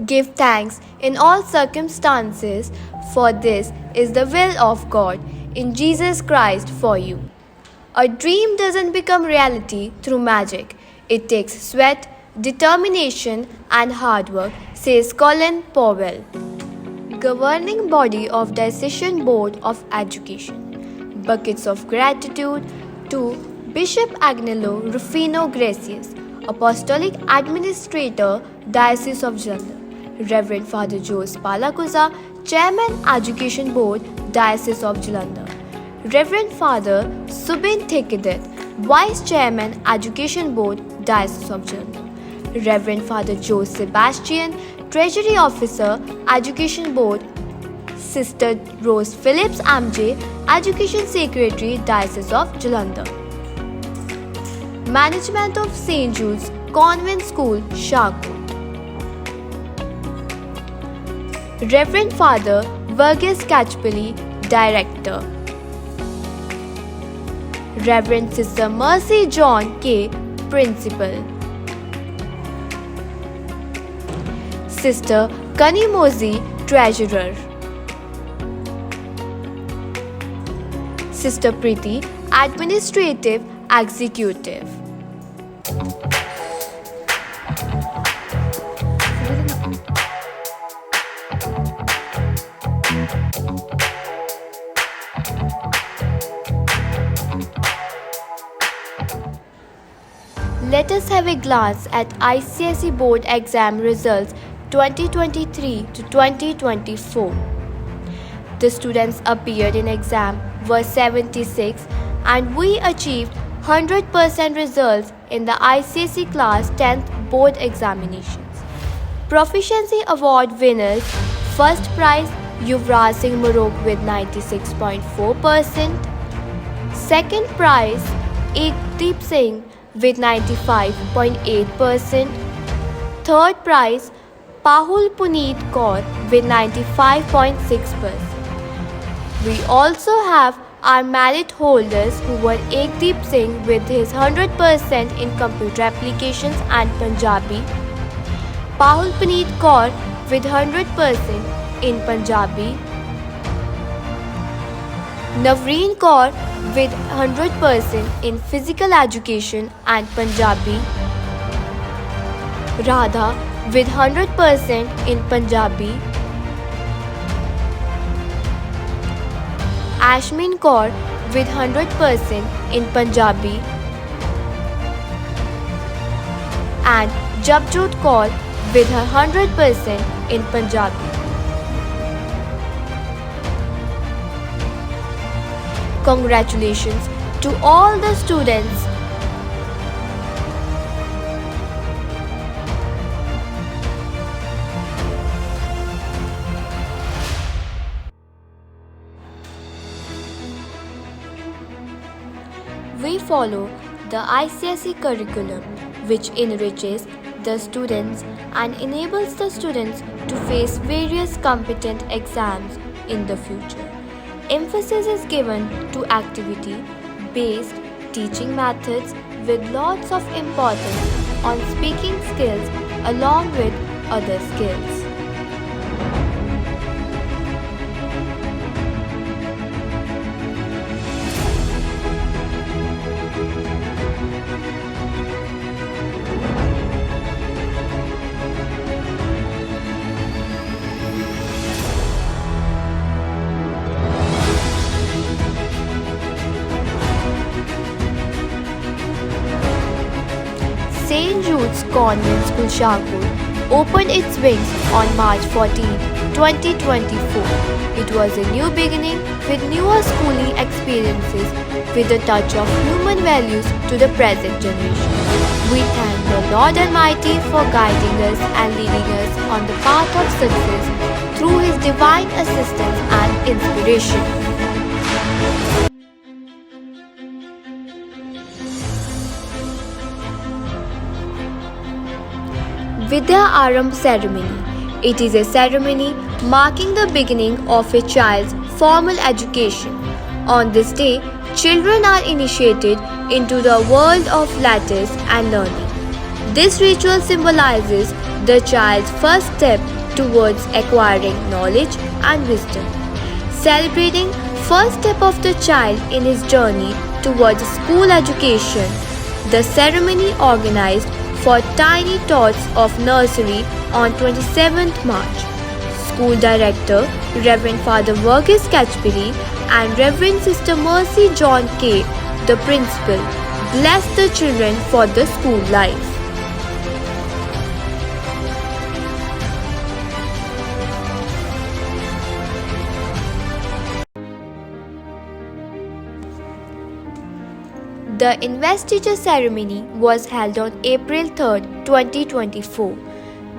Give thanks in all circumstances, for this is the will of God in Jesus Christ for you. A dream doesn't become reality through magic. It takes sweat, determination, and hard work, says Colin Powell, governing body of Decision Board of Education. Buckets of gratitude to Bishop Agnello Rufino Gracias, Apostolic Administrator, Diocese of Jalandhar. Reverend Father Jose Palakuza, Chairman Education Board, Diocese of Jalandhar. Reverend Father Subin Thekidit, Vice Chairman Education Board, Diocese of Jalandhar. Reverend Father Joe Sebastian, Treasury Officer, Education Board. Sister Rose Phillips MJ, Education Secretary, Diocese of Jalandhar. Management of St. Jude's Convent School, Shahpur. Reverend Father Verghese Kachpilli, Director. Reverend Sister Mercy John K, Principal. Sister Kanimozi, Treasurer. Sister Preeti, Administrative Executive. Let us have a glance at ICSE Board exam results 2023 to 2024. The students appeared in exam were 76 and we achieved 100% results in the ICSE Class 10th Board examinations. Proficiency Award winners: first prize Yuvraj Singh Marok with 96.4%, second prize Ekdeep Singh with 95.8%, third prize Pahul Puneet Kaur with 95.6%. We also have our merit holders who were Ekdeep Singh with his 100% in computer applications and Punjabi, Pahul Puneet Kaur with 100% in Punjabi, Navreen Kaur with 100% in physical education and Punjabi, Radha with 100% in Punjabi, Ashmin Kaur with 100% in Punjabi, and Japjot Kaur with her 100% in Punjabi. Congratulations to all the students. We follow the ICSE curriculum, which enriches the students and enables the students to face various competent exams in the future. Emphasis is given to activity-based teaching methods with lots of importance on speaking skills along with other skills. St. Jude's Convent School, Shahpur, opened its wings on March 14, 2024. It was a new beginning with newer schooling experiences with a touch of human values to the present generation. We thank the Lord Almighty for guiding us and leading us on the path of success through His divine assistance and inspiration. Vidya Arambh Ceremony. It is a ceremony marking the beginning of a child's formal education. On this day, children are initiated into the world of letters and learning. This ritual symbolizes the child's first step towards acquiring knowledge and wisdom. Celebrating first step of the child in his journey towards school education, the ceremony organized for Tiny Tots of Nursery on 27th March. School Director Reverend Father Verghese Catchpilly and Reverend Sister Mercy John K., the Principal, blessed the children for the school life. The investiture ceremony was held on April 3, 2024.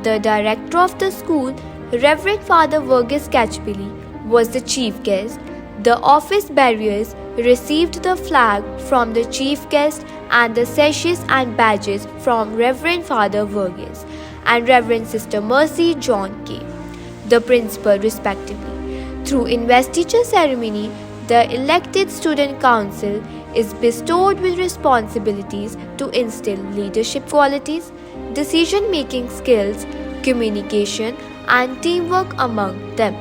The director of the school, Reverend Father Verghese Catchpilly, was the chief guest. The office bearers received the flag from the chief guest and the sashes and badges from Reverend Father Verghese and Reverend Sister Mercy John K., the principal respectively. Through investiture ceremony, the elected student council is bestowed with responsibilities to instill leadership qualities, decision-making skills, communication, and teamwork among them.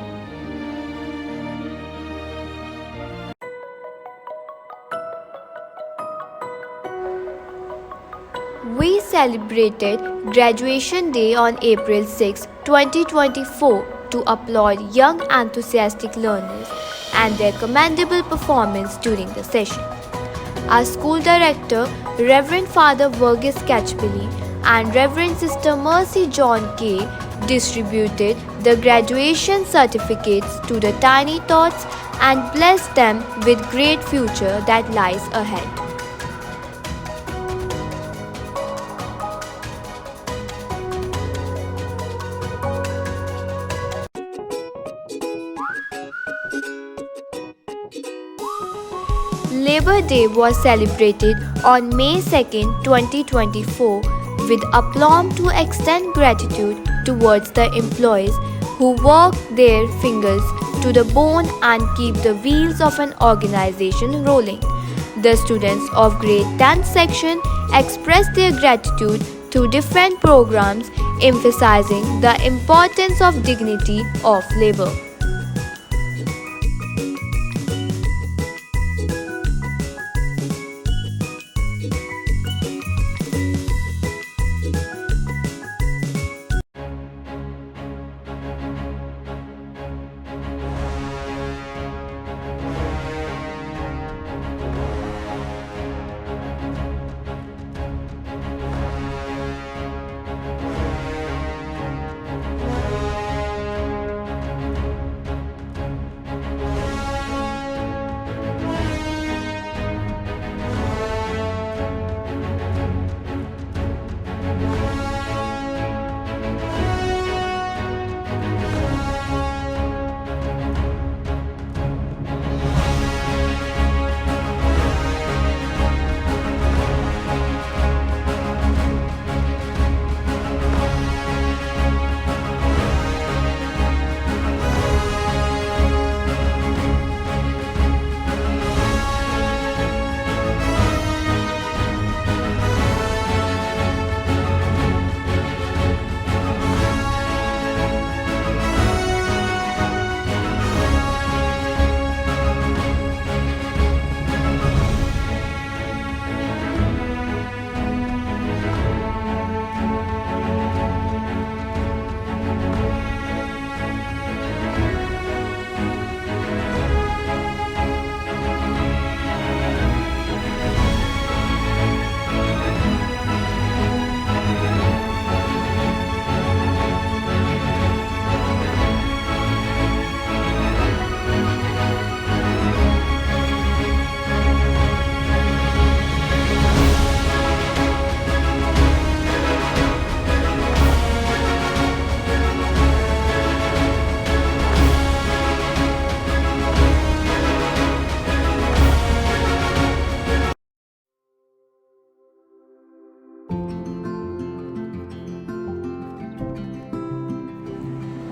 We celebrated Graduation Day on April 6, 2024 to applaud young enthusiastic learners and their commendable performance during the session. Our school director, Reverend Father Verghese Catchpilly and Reverend Sister Mercy John K. distributed the graduation certificates to the Tiny Tots and blessed them with great future that lies ahead. Labor Day was celebrated on May 2, 2024 with aplomb to extend gratitude towards the employees who work their fingers to the bone and keep the wheels of an organization rolling. The students of grade 10th section expressed their gratitude through different programs emphasizing the importance of dignity of labor.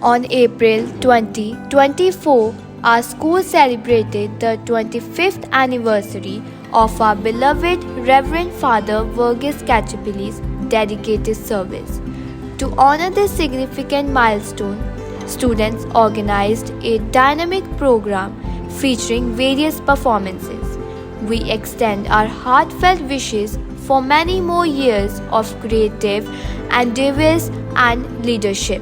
On April 2024, our school celebrated the 25th anniversary of our beloved Reverend Father Verghese Catchpilly's dedicated service. To honor this significant milestone, students organized a dynamic program featuring various performances. We extend our heartfelt wishes for many more years of creative endeavors and leadership.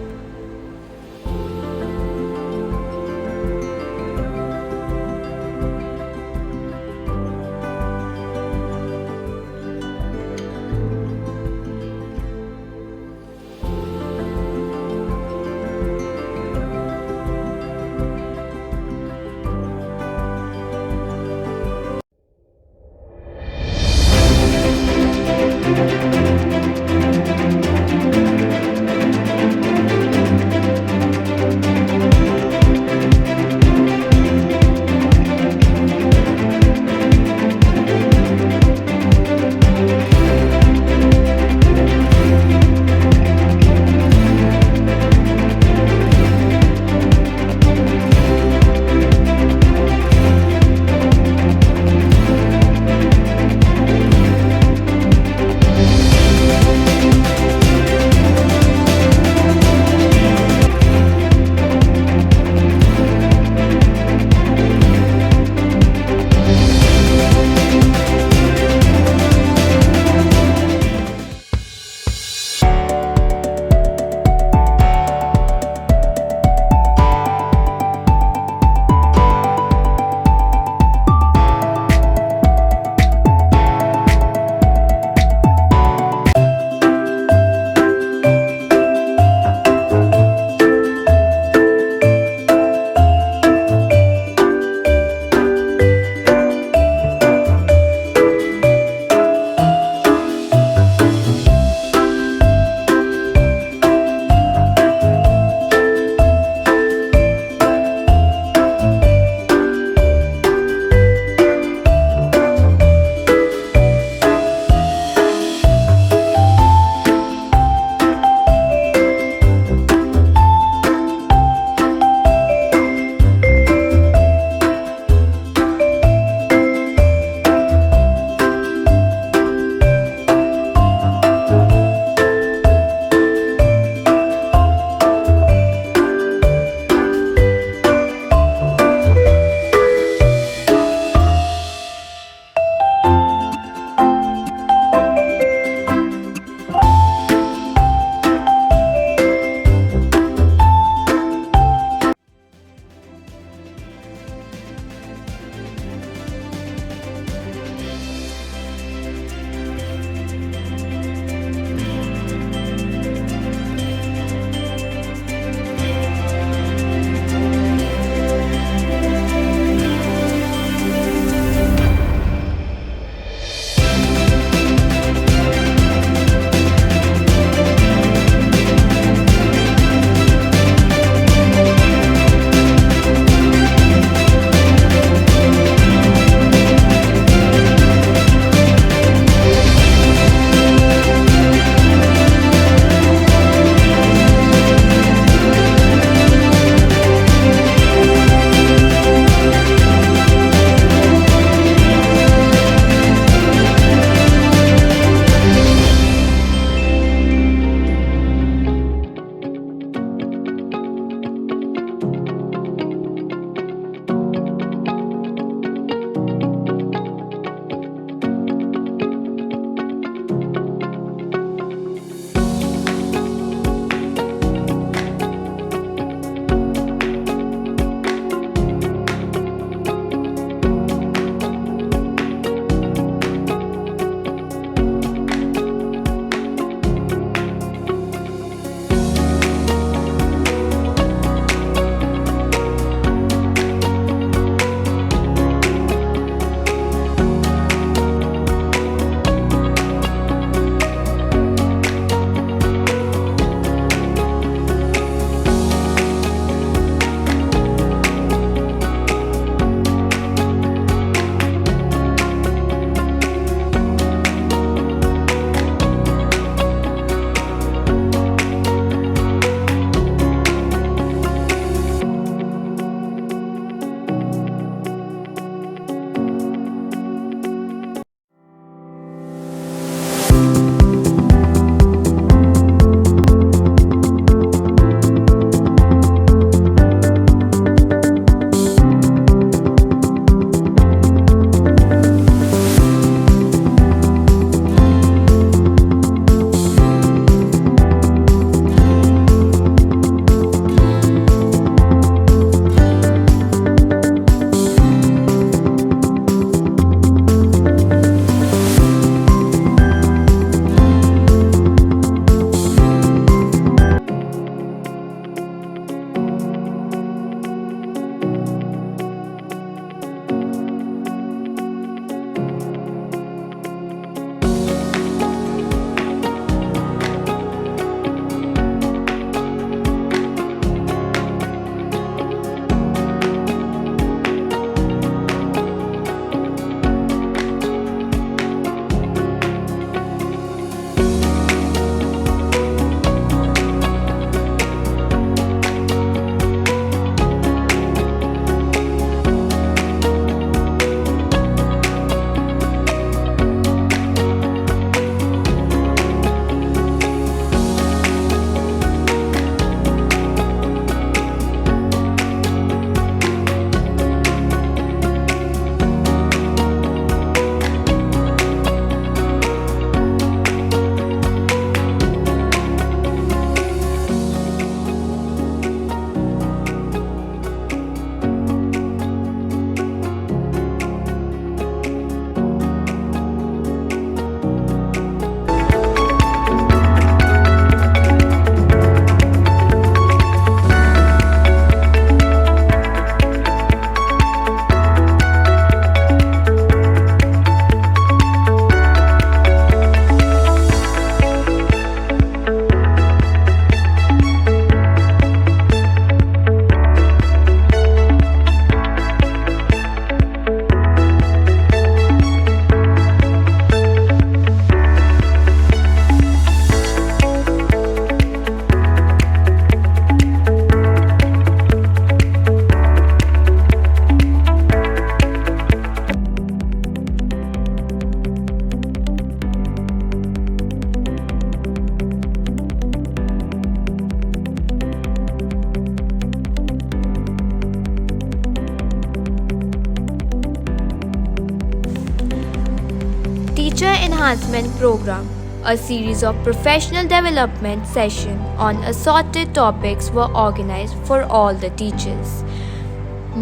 Enhancement Program. A series of professional development sessions on assorted topics were organized for all the teachers.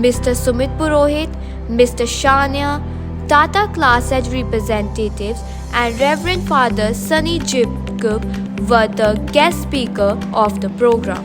Mr. Sumit Purohit, Mr. Shania, Tata Class Edge representatives, and Reverend Father Sunny Jacob were the guest speaker of the program.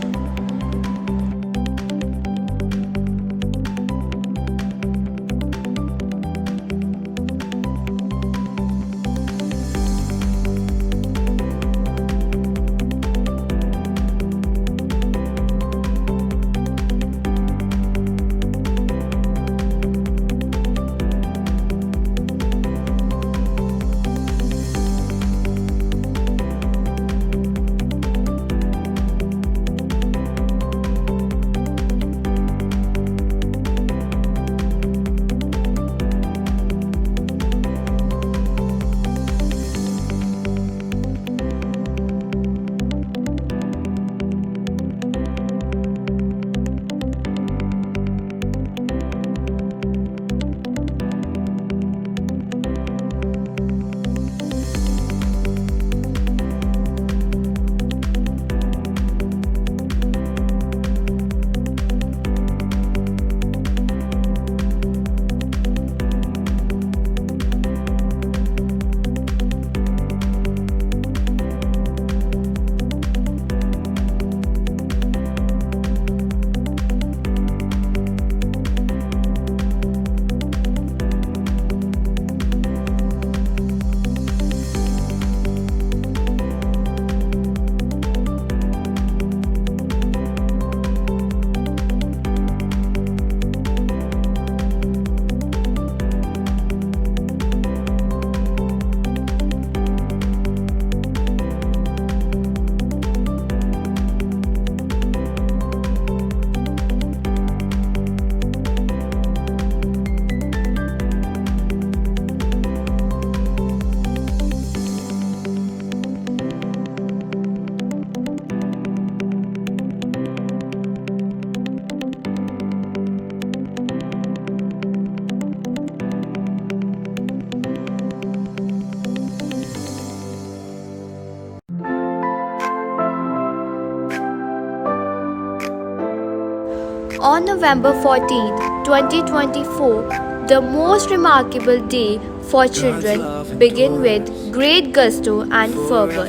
On November 14, 2024, the most remarkable day for children began with great gusto and fervor.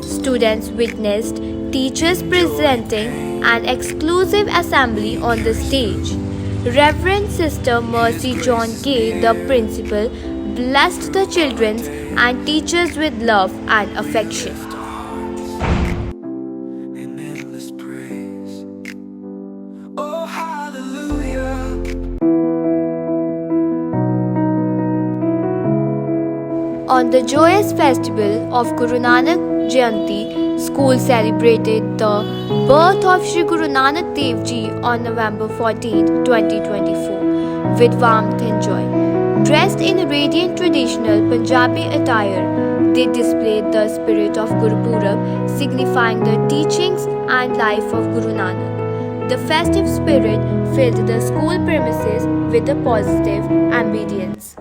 Students witnessed teachers presenting an exclusive assembly on the stage. Reverend Sister Mercy John Gay, the principal, blessed the children and teachers with love and affection. In endless praise. Oh, hallelujah. On the joyous festival of Guru Nanak Jayanti, school celebrated the birth of Sri Guru Nanak Dev Ji on November 14, 2024, with warmth and joy. Dressed in radiant traditional Punjabi attire, they displayed the spirit of Guru Purab, signifying the teachings and life of Guru Nanak. The festive spirit filled the school premises with a positive ambience.